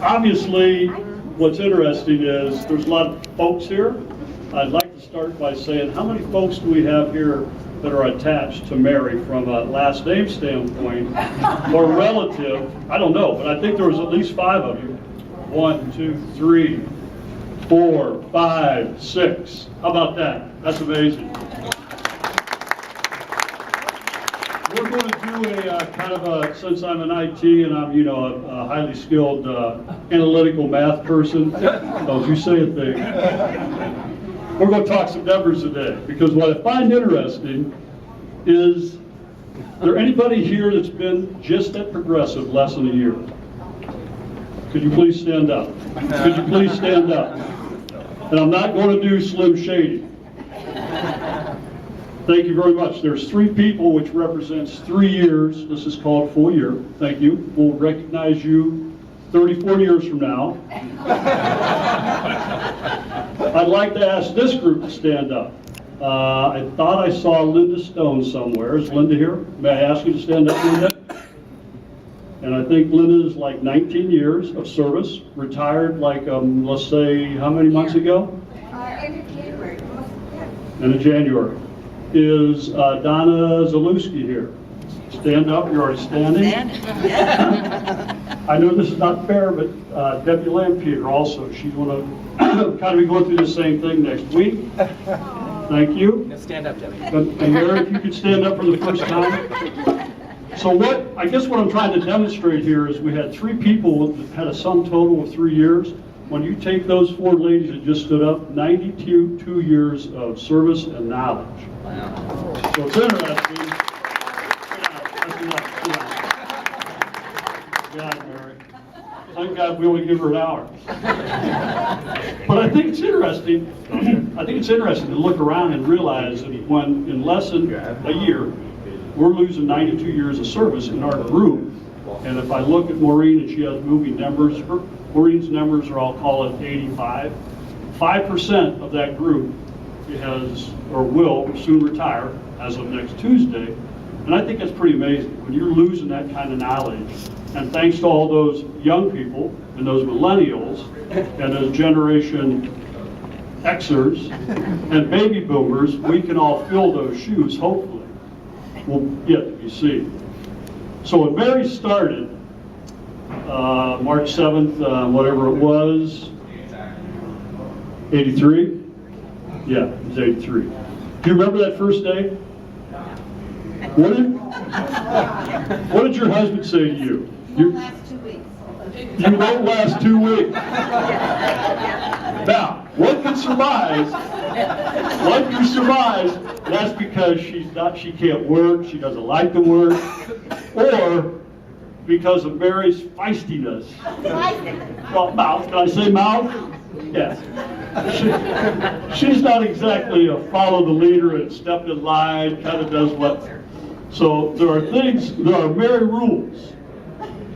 Obviously, what's interesting is there's a lot of folks here. I'd like to start by saying, how many folks do we have here that are attached to Mary from a last name standpoint or relative? I don't know, but I think there was at least 5 of you. 1, 2, 3, 4, 5, 6. How about that? That's amazing. We're going to do a kind of a, since I'm an IT and I'm, a highly skilled analytical math person, don't you say a thing. We're going to talk some numbers today, because what I find interesting is there anybody here that's been just at Progressive less than a year? Could you please stand up? Could you please stand up? And I'm not going to do Slim Shady. Thank you very much. There's 3 people, which represents 3 years. This is called full year. Thank you. We'll recognize you 34 years from now. I'd like to ask this group to stand up. I thought I saw Linda Stone somewhere. Is Linda here? May I ask you to stand up, Linda? And I think Linda is like 19 years of service, retired like, let's say, how many months ago? End of January. End of January. Is Donna Zalewski here? Stand up, you're already standing. I know this is not fair, but Debbie Lampeter also, she's going to kind of be going through the same thing next week. Thank you. Stand up, Debbie. And Mary, if you could stand up for the first time. So I guess what I'm trying to demonstrate here is we had 3 people that had a sum total of 3 years. When you take those 4 ladies that just stood up, 92 years of service and knowledge. Wow. So it's interesting. God, Mary. Thank God we only give her an hour. But I think it's interesting. I think it's interesting to look around and realize that when in less than a year, we're losing 92 years of service in our group. And if I look at Maureen and she has moving numbers, Maureen's numbers are, I'll call it 85. 5% of that group has or will soon retire as of next Tuesday. And I think that's pretty amazing when you're losing that kind of knowledge. And thanks to all those young people and those millennials and those Generation Xers and baby boomers, we can all fill those shoes, hopefully. We'll yet to be seen. So when Mary started, March 7th, whatever it was, 83? Yeah, it was 83. Do you remember that first day? What did your husband say to you? You last 2 weeks. You won't last 2 weeks. Now, one can surmise that's because she can't work, she doesn't like to work, or because of Mary's feistiness. Well, mouth, can I say mouth? Yes. She's not exactly a follow the leader and step in line, kind of does what. So there are Mary rules.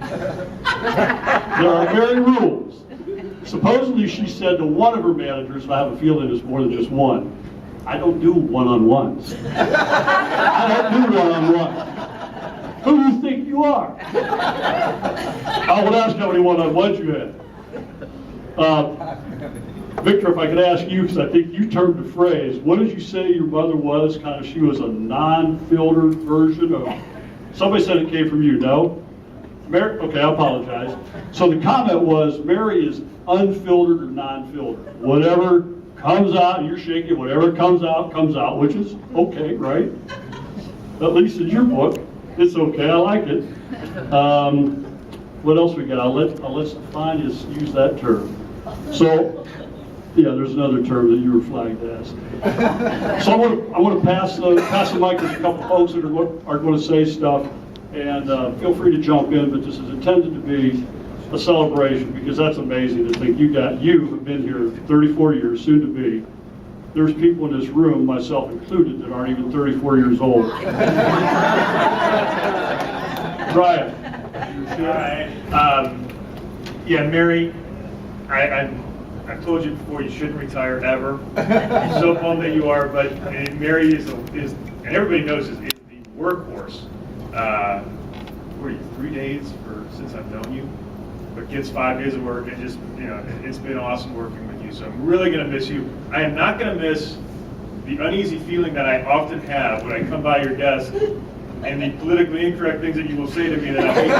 There are Mary rules. Supposedly she said to one of her managers, and I have a feeling it's more than just one, I don't do one-on-ones. I don't do one-on-ones. Who do you think you are? I would ask how many one-on-ones you had. Victor, if I could ask you, because I think you termed the phrase, what did you say your mother was? Kind of, she was a non-filtered version of, somebody said it came from you, no? Mary, okay, I apologize. So the comment was, Mary is unfiltered or non-filtered. Whatever comes out, you're shaking, whatever comes out, which is okay, right? At least in your book, it's okay, I like it. What else we got? I'll let Stefan use that term. So, yeah, there's another term that you were flagged as. So I want to pass the mic to a couple folks that are going to say stuff, and feel free to jump in, but this is intended to be a celebration, because that's amazing to think you have been here 34 years, soon to be. There's people in this room, myself included, that aren't even 34 years old. Brian. Yeah, Mary, I've told you before, you shouldn't retire ever. I'm so bummed that you are, but Mary is and everybody knows, is the workhorse. what are you, 3 days since I've known you, but gets 5 days of work, and just, it's been awesome working with you. So I'm really gonna miss you. I am not gonna miss the uneasy feeling that I often have when I come by your desk and the politically incorrect things that you will say to me that I hate.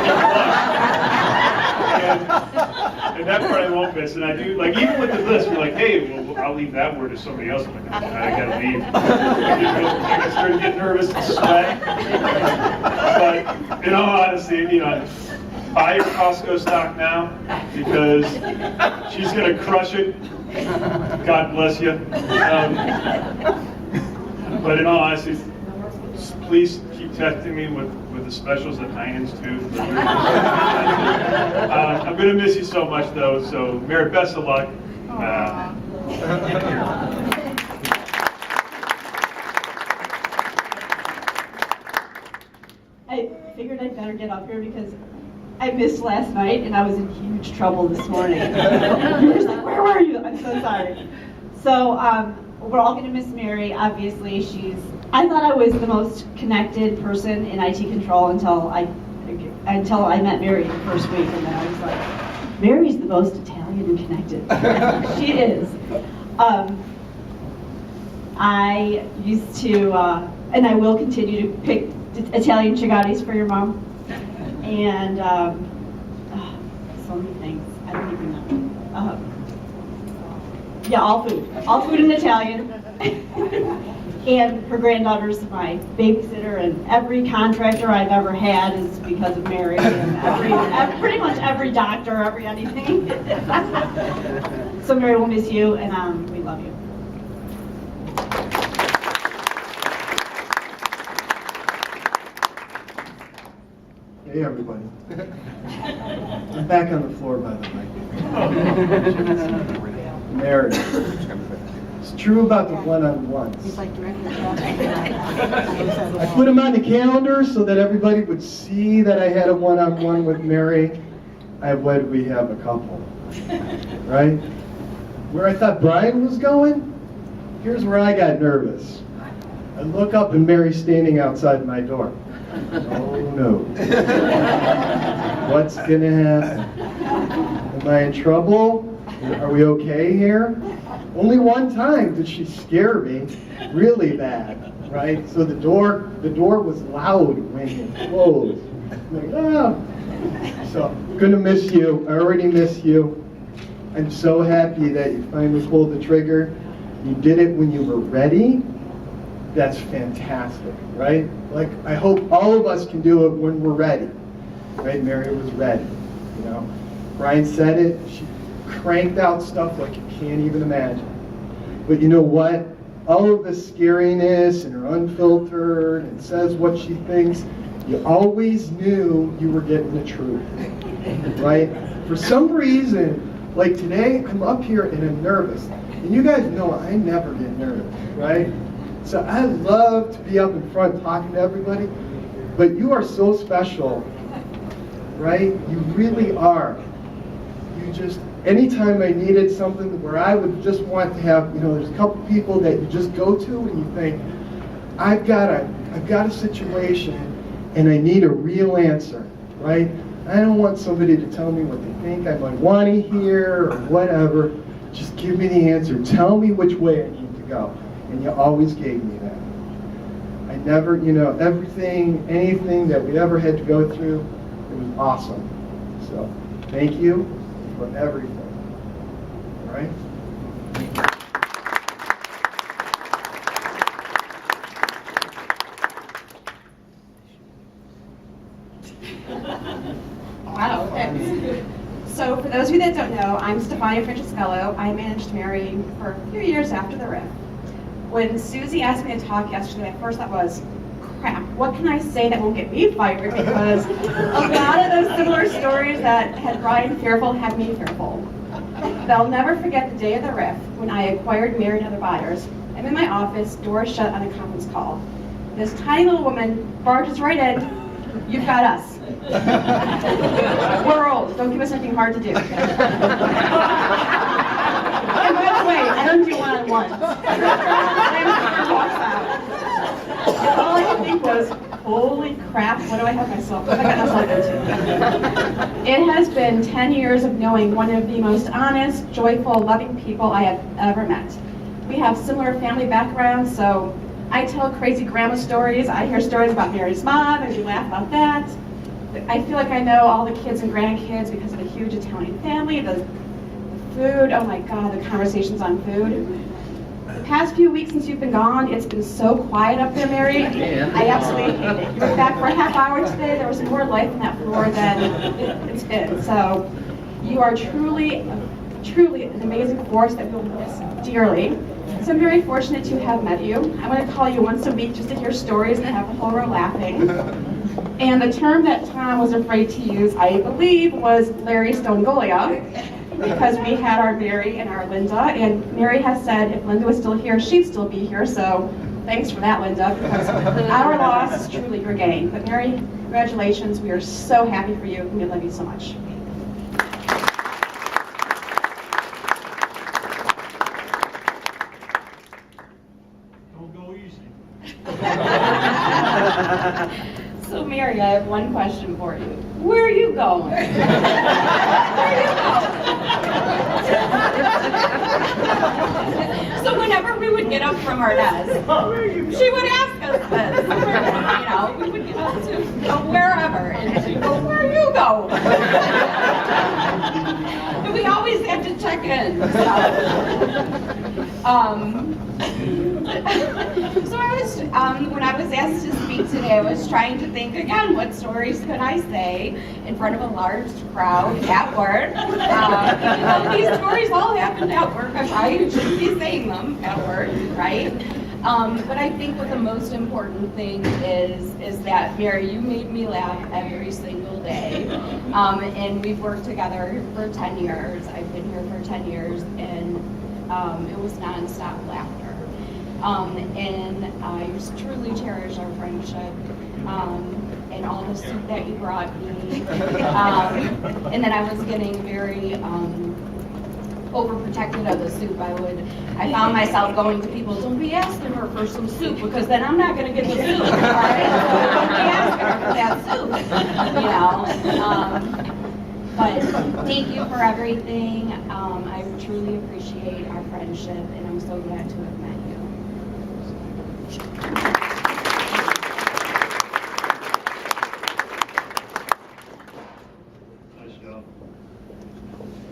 And that part I won't miss. And I do, like, even with the list, you're like, hey, well, I'll leave that word to somebody else. I'm like, I gotta leave. I started getting nervous and sweat. But in all honesty, buy your Costco stock now because she's gonna crush it. God bless you. But in all honesty, please keep texting me with the specials at Heinen's too. I'm gonna miss you so much though. So Mary, best of luck. I figured I'd better get up here because I missed last night and I was in huge trouble this morning. You were just like, where were you? I'm so sorry. So we're all going to miss Mary. Obviously, I thought I was the most connected person in IT control until I met Mary the first week, and then I was like, Mary's the most Italian and connected. She is. I used to, and I will continue to pick Italian cigattis for your mom. And so many things. I don't even know. Yeah, all food in Italian. And her granddaughter's my babysitter, and every contractor I've ever had is because of Mary, and pretty much every doctor, every anything. So Mary, we'll miss you, and we love you. Hey everybody. I'm back on the floor, by the way. Mary. It's true about the one-on-ones. I put them on the calendar so that everybody would see that I had a one-on-one with Mary. What did we have? A couple. Right? Where I thought Brian was going, here's where I got nervous. I look up and Mary's standing outside my door. Oh no. What's gonna happen? Am I in trouble? Are we okay here? Only one time did she scare me really bad, right? So the door was loud when it closed. I'm like, oh. So gonna miss you. I already miss you. I'm so happy that you finally pulled the trigger. You did it when you were ready. That's fantastic, right? Like, I hope all of us can do it when we're ready, right? Mary was ready, Brian said it, she cranked out stuff like you can't even imagine. But you know what? All of the scariness and her unfiltered and says what she thinks, you always knew you were getting the truth, right? For some reason, like today, I'm up here and I'm nervous. And you guys know I never get nervous, right? So I love to be up in front talking to everybody, but you are so special, right? You really are. You just, anytime I needed something where I would just want to have, there's a couple people that you just go to and you think, I've got a situation and I need a real answer, right? I don't want somebody to tell me what they think I might want to hear or whatever. Just give me the answer. Tell me which way I need to go. And you always gave me that. I never, anything that we ever had to go through, it was awesome. So, thank you for everything. All right? Wow, thanks. So for those of you that don't know, I'm Stefania Francescello. I managed Mary for a few years after the riff. When Susie asked me to talk yesterday, my first thought was, crap, what can I say that won't get me fired? Because a lot of those similar stories that had Brian fearful had me fearful. But I'll never forget the day of the riff when I acquired Mary and other buyers. I'm in my office, doors shut on a conference call. This tiny little woman barges right in, you've got us. We're old, don't give us anything hard to do. And by the way, I don't do one-on-ones. And all I could think was, holy crap, what do I have myself? What have I got myself into? It has been 10 years of knowing one of the most honest, joyful, loving people I have ever met. We have similar family backgrounds, so I tell crazy grandma stories. I hear stories about Mary's mom, and we laugh about that. I feel like I know all the kids and grandkids because of the huge Italian family, the food, oh my God, the conversations on food. The past few weeks since you've been gone, it's been so quiet up there, Mary. I absolutely hate it. You were back for a half hour today. There was more life on that floor than it's been. So you are truly an amazing force that we'll miss dearly. So I'm very fortunate to have met you. I'm going to call you once a week just to hear stories and have the whole row laughing. And the term that Tom was afraid to use, I believe, was Larry Engoglia, because we had our Mary and our Linda, and Mary has said if Linda was still here, she'd still be here, so thanks for that, Linda, because our loss is truly your gain. But Mary, congratulations, we are so happy for you, and we love you so much. Don't go easy. So Mary, I have one question for you. Where are you going? Where are you going? So whenever we would get up from our desk, she would ask us this. You know, we would get up to wherever, and she'd go, where are you going? And we always have to check in. So I was, when I was asked to speak today, I was trying to think again, what stories could I say in front of a large crowd at work? You know, these stories all happened at work. I probably shouldn't be saying them at work, right? But I think what the most important thing is that, Mary, you made me laugh every single day. And we've worked together for 10 years. I've been here for 10 years, and it was nonstop laughter. And I just truly cherish our friendship, and all the soup that you brought me. And then I was getting very overprotected of the soup. I found myself going to people, don't be asking her for some soup, because then I'm not going to get the soup, all right? So don't be asking her for that soup, you know? But thank you for everything. I truly appreciate our friendship, and I'm so glad to have met you. Nice job.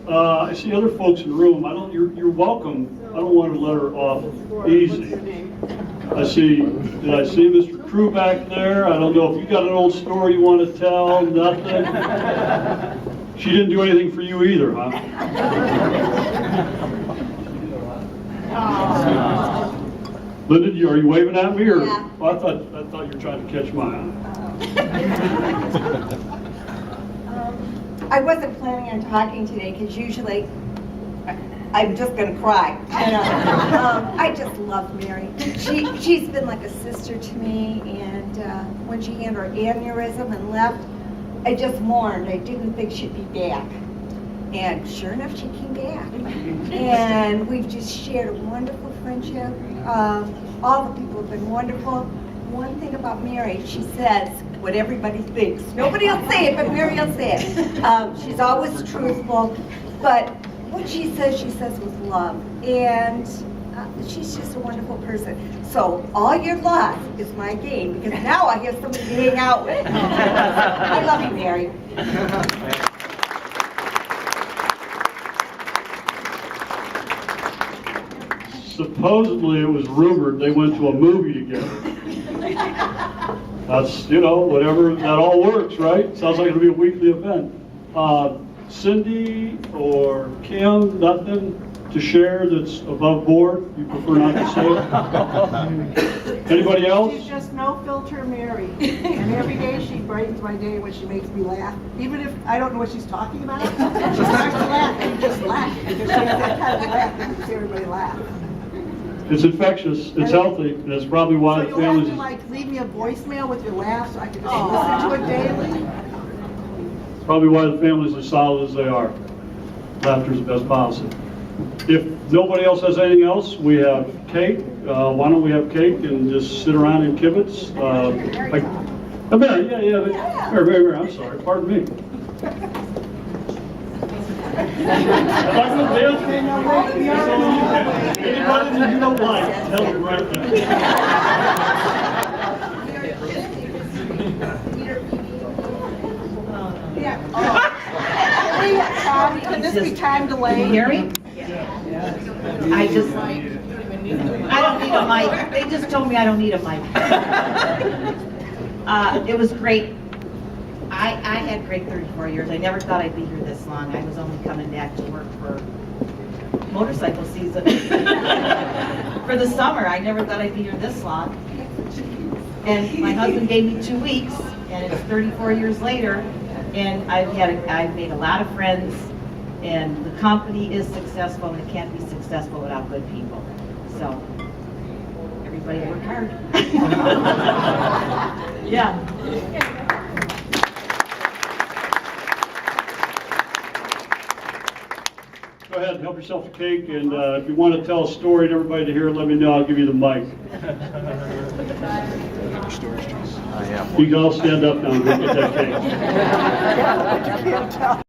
I see other folks in the room. You're welcome. I don't want to let her off easy. Did I see Mr. Crew back there? I don't know if you got an old story you want to tell. Nothing. She didn't do anything for you either, huh? Linda, are you waving at me, or? Yeah. Well, I thought you were trying to catch my eye. I wasn't planning on talking today because usually I'm just going to cry. You know? I just love Mary. She's been like a sister to me, and when she had her aneurysm and left, I just mourned. I didn't think she'd be back. And sure enough, she came back. And we've just shared a wonderful friendship. All the people have been wonderful. One thing about Mary, she says what everybody thinks. Nobody will say it, but Mary will say it. She's always truthful, but what she says with love. And she's just a wonderful person. So all your loss is my gain, because now I have somebody to hang out with. I love you, Mary. Supposedly, it was rumored they went to a movie together. That's, you know, whatever, that all works, right? Sounds like it'll be a weekly event. Cindy or Kim, nothing to share that's above board? You prefer not to say it? Anybody else? She's just no filter Mary. And every day she brightens my day when she makes me laugh. Even if I don't know what she's talking about, she starts to laugh and you just laugh. Because she has that kind of laugh that makes everybody laugh. It's infectious, it's healthy, and it's probably why So the you'll have families... to like leave me a voicemail with your laugh so I can just listen to it daily. Probably why the families are solid as they are. Laughter is the best policy. If nobody else has anything else, we have cake. Why don't we have cake and just sit around and kibitz? Mary, Mary, I'm sorry, pardon me. Am I gonna dance? Anybody that you don't like, tell me right now. Can this be time delayed? Can you hear me? I don't need a mic. They just told me I don't need a mic. It was great. I had great 34 years. I never thought I'd be here this long. I was only coming back to work for motorcycle season. For the summer, I never thought I'd be here this long. And my husband gave me 2 weeks, and it's 34 years later, and I've made a lot of friends, and the company is successful, and it can't be successful without good people. So, everybody work hard. Yeah. Go ahead, help yourself to cake, and if you want to tell a story to everybody to hear, let me know, I'll give you the mic. You can all stand up now and look at that cake.